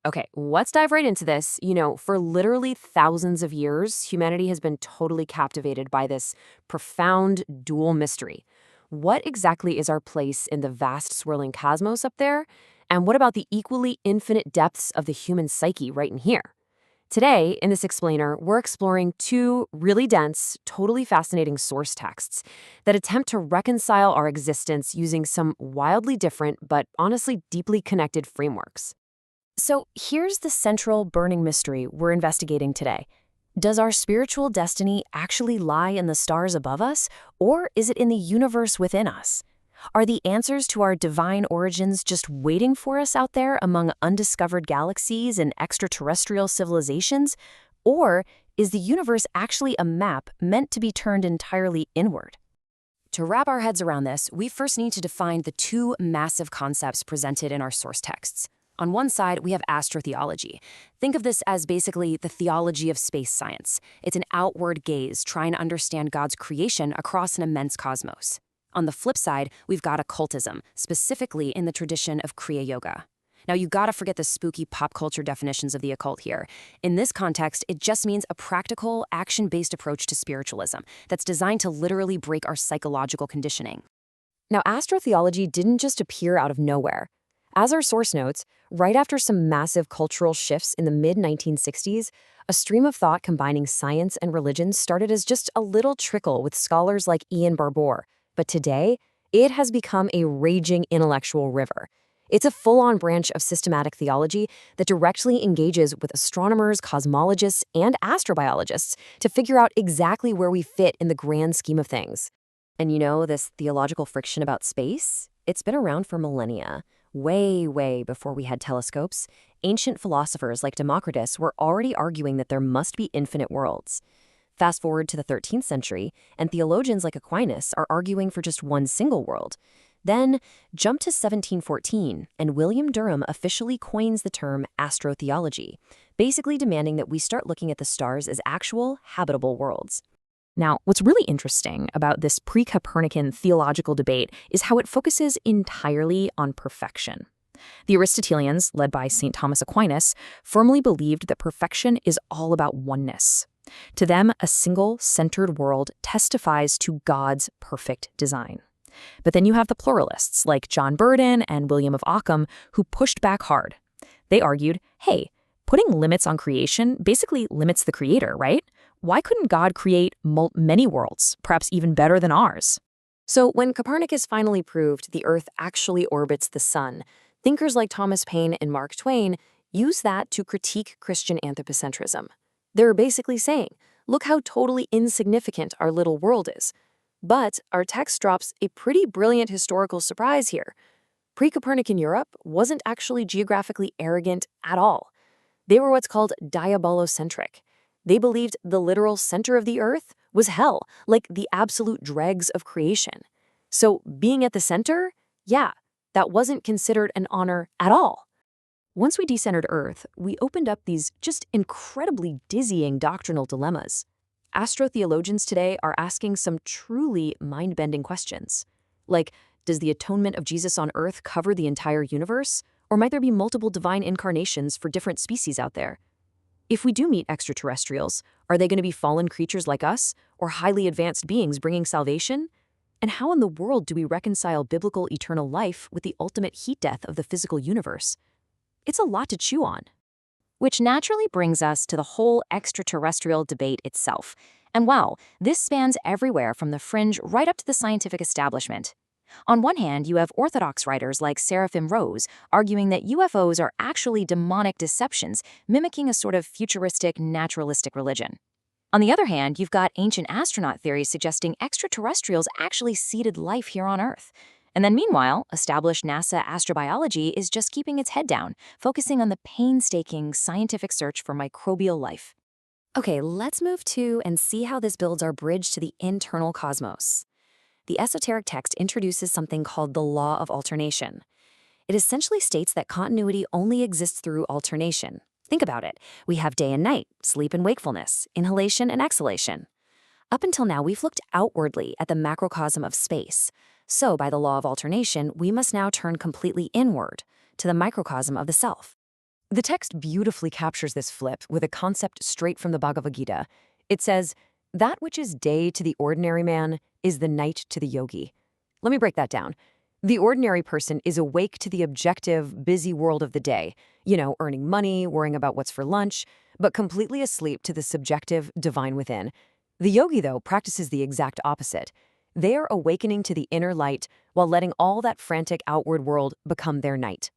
Okay, let's dive right into this. For literally thousands of years, humanity has been totally captivated by this profound dual mystery. What exactly is our place in the vast swirling cosmos up there? And what about the equally infinite depths of the human psyche right in here? Today, in this explainer, we're exploring two really dense, totally fascinating source texts that attempt to reconcile our existence using some wildly different but honestly deeply connected frameworks. So here's the central burning mystery we're investigating today. Does our spiritual destiny actually lie in the stars above us, or is it in the universe within us? Are the answers to our divine origins just waiting for us out there among undiscovered galaxies and extraterrestrial civilizations? Or is the universe actually a map meant to be turned entirely inward? To wrap our heads around this, we first need to define the two massive concepts presented in our source texts. On one side, we have astrotheology. Think of this as basically the theology of space science. It's an outward gaze trying to understand God's creation across an immense cosmos. On the flip side, we've got occultism, specifically in the tradition of Kriya Yoga. Now, you gotta forget the spooky pop culture definitions of the occult here. In this context, it just means a practical, action-based approach to spiritualism that's designed to literally break our psychological conditioning. Now, astrotheology didn't just appear out of nowhere. As our source notes, right after some massive cultural shifts in the mid-1960s, a stream of thought combining science and religion started as just a little trickle with scholars like Ian Barbour. But today, it has become a raging intellectual river. It's a full-on branch of systematic theology that directly engages with astronomers, cosmologists, and astrobiologists to figure out exactly where we fit in the grand scheme of things. And this theological friction about space? It's been around for millennia. Way before we had telescopes, ancient philosophers like Democritus were already arguing that there must be infinite worlds. Fast forward to the 13th century, and theologians like Aquinas are arguing for just one single world. Then, jump to 1714, and William Durham officially coins the term astrotheology, basically demanding that we start looking at the stars as actual, habitable worlds. Now, what's really interesting about this pre-Copernican theological debate is how it focuses entirely on perfection. The Aristotelians, led by St. Thomas Aquinas, firmly believed that perfection is all about oneness. To them, a single, centered world testifies to God's perfect design. But then you have the pluralists, like John Burden and William of Ockham, who pushed back hard. They argued, hey, putting limits on creation basically limits the creator, right? Why couldn't God create many worlds, perhaps even better than ours? So when Copernicus finally proved the Earth actually orbits the sun, thinkers like Thomas Paine and Mark Twain used that to critique Christian anthropocentrism. They're basically saying, look how totally insignificant our little world is. But our text drops a pretty brilliant historical surprise here. Pre-Copernican Europe wasn't actually geographically arrogant at all. They were what's called diabolocentric. They believed the literal center of the earth was hell, like the absolute dregs of creation. So being at the center, yeah, that wasn't considered an honor at all. Once we decentered Earth, we opened up these just incredibly dizzying doctrinal dilemmas. Astrotheologians today are asking some truly mind-bending questions. Like, does the atonement of Jesus on Earth cover the entire universe? Or might there be multiple divine incarnations for different species out there? If we do meet extraterrestrials, are they going to be fallen creatures like us, or highly advanced beings bringing salvation? And how in the world do we reconcile biblical eternal life with the ultimate heat death of the physical universe? It's a lot to chew on. Which naturally brings us to the whole extraterrestrial debate itself. And wow, this spans everywhere from the fringe right up to the scientific establishment. On one hand, you have orthodox writers like Seraphim Rose arguing that UFOs are actually demonic deceptions, mimicking a sort of futuristic, naturalistic religion. On the other hand, you've got ancient astronaut theories suggesting extraterrestrials actually seeded life here on Earth. And then meanwhile, established NASA astrobiology is just keeping its head down, focusing on the painstaking scientific search for microbial life. Okay, let's move to and see how this builds our bridge to the internal cosmos. The esoteric text introduces something called the law of alternation. It essentially states that continuity only exists through alternation. Think about it. We have day and night, sleep and wakefulness, inhalation and exhalation. Up until now, we've looked outwardly at the macrocosm of space. So, by the law of alternation, we must now turn completely inward, to the microcosm of the self. The text beautifully captures this flip with a concept straight from the Bhagavad Gita. It says, "That which is day to the ordinary man is the night to the yogi." Let me break that down. The ordinary person is awake to the objective, busy world of the day, earning money, worrying about what's for lunch, but completely asleep to the subjective, divine within. The yogi, though, practices the exact opposite. They are awakening to the inner light while letting all that frantic outward world become their night.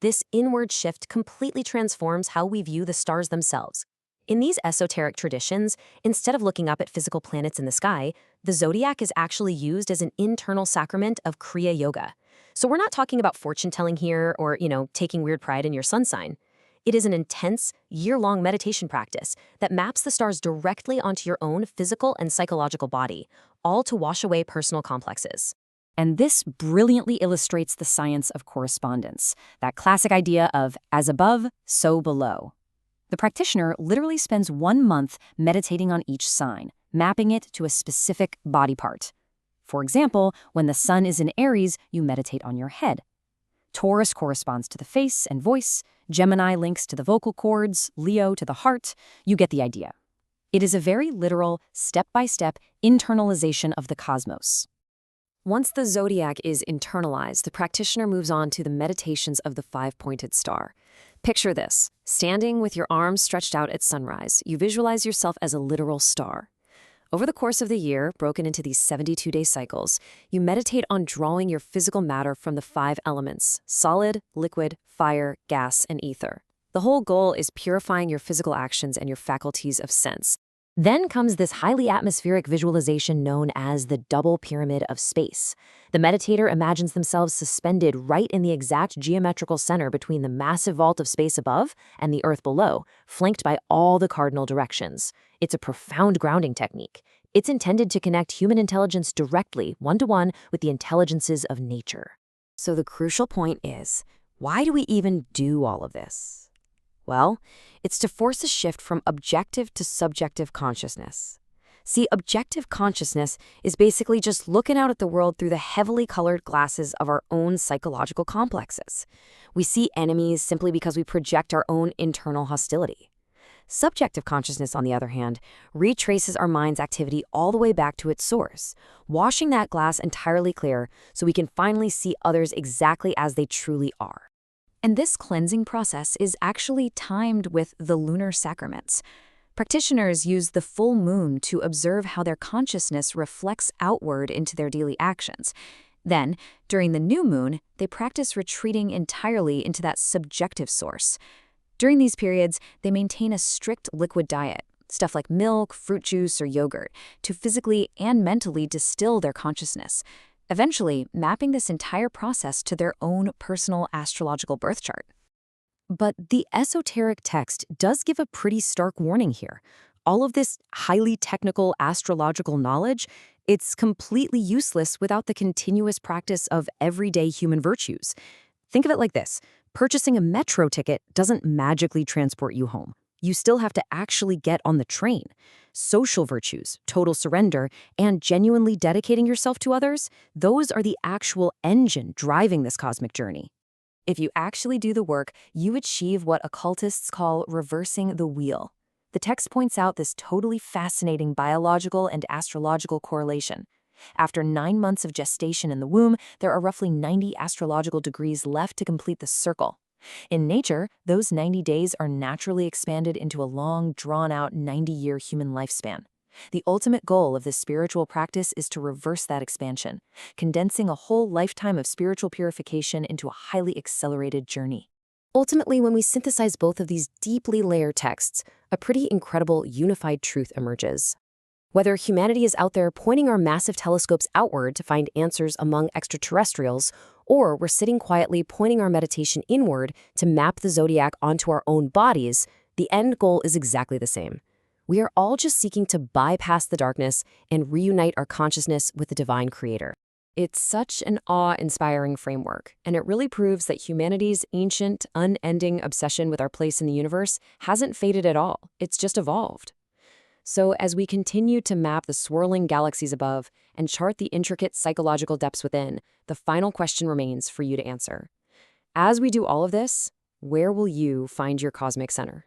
This inward shift completely transforms how we view the stars themselves. In these esoteric traditions, instead of looking up at physical planets in the sky, the zodiac is actually used as an internal sacrament of Kriya Yoga. So we're not talking about fortune-telling here or, taking weird pride in your sun sign. It is an intense, year-long meditation practice that maps the stars directly onto your own physical and psychological body, all to wash away personal complexes. And this brilliantly illustrates the science of correspondence, that classic idea of as above, so below. The practitioner literally spends 1 month meditating on each sign, mapping it to a specific body part. For example, when the sun is in Aries, you meditate on your head. Taurus corresponds to the face and voice, Gemini links to the vocal cords, Leo to the heart. You get the idea. It is a very literal, step-by-step internalization of the cosmos. Once the zodiac is internalized, the practitioner moves on to the meditations of the five-pointed star. Picture this. Standing with your arms stretched out at sunrise, you visualize yourself as a literal star. Over the course of the year, broken into these 72-day cycles, you meditate on drawing your physical matter from the 5 elements: solid, liquid, fire, gas, and ether. The whole goal is purifying your physical actions and your faculties of sense. Then comes this highly atmospheric visualization known as the double pyramid of space. The meditator imagines themselves suspended right in the exact geometrical center between the massive vault of space above and the earth below, flanked by all the cardinal directions. It's a profound grounding technique. It's intended to connect human intelligence directly, one-to-one, with the intelligences of nature. So the crucial point is, why do we even do all of this? Well, it's to force a shift from objective to subjective consciousness. See, objective consciousness is basically just looking out at the world through the heavily colored glasses of our own psychological complexes. We see enemies simply because we project our own internal hostility. Subjective consciousness, on the other hand, retraces our mind's activity all the way back to its source, washing that glass entirely clear so we can finally see others exactly as they truly are. And this cleansing process is actually timed with the lunar sacraments. Practitioners use the full moon to observe how their consciousness reflects outward into their daily actions. Then, during the new moon, they practice retreating entirely into that subjective source. During these periods, they maintain a strict liquid diet, stuff like milk, fruit juice, or yogurt, to physically and mentally distill their consciousness, eventually mapping this entire process to their own personal astrological birth chart. But the esoteric text does give a pretty stark warning here. All of this highly technical astrological knowledge, it's completely useless without the continuous practice of everyday human virtues. Think of it like this. Purchasing a metro ticket doesn't magically transport you home. You still have to actually get on the train. Social virtues, total surrender, and genuinely dedicating yourself to others, those are the actual engine driving this cosmic journey. If you actually do the work, you achieve what occultists call reversing the wheel. The text points out this totally fascinating biological and astrological correlation. After 9 months of gestation in the womb, there are roughly 90 astrological degrees left to complete the circle. In nature, those 90 days are naturally expanded into a long, drawn-out 90-year human lifespan. The ultimate goal of this spiritual practice is to reverse that expansion, condensing a whole lifetime of spiritual purification into a highly accelerated journey. Ultimately, when we synthesize both of these deeply layered texts, a pretty incredible unified truth emerges. Whether humanity is out there pointing our massive telescopes outward to find answers among extraterrestrials, or we're sitting quietly pointing our meditation inward to map the zodiac onto our own bodies, the end goal is exactly the same. We are all just seeking to bypass the darkness and reunite our consciousness with the divine creator. It's such an awe-inspiring framework, and it really proves that humanity's ancient, unending obsession with our place in the universe hasn't faded at all. It's just evolved. So as we continue to map the swirling galaxies above and chart the intricate psychological depths within, the final question remains for you to answer. As we do all of this, Where will you find your cosmic center?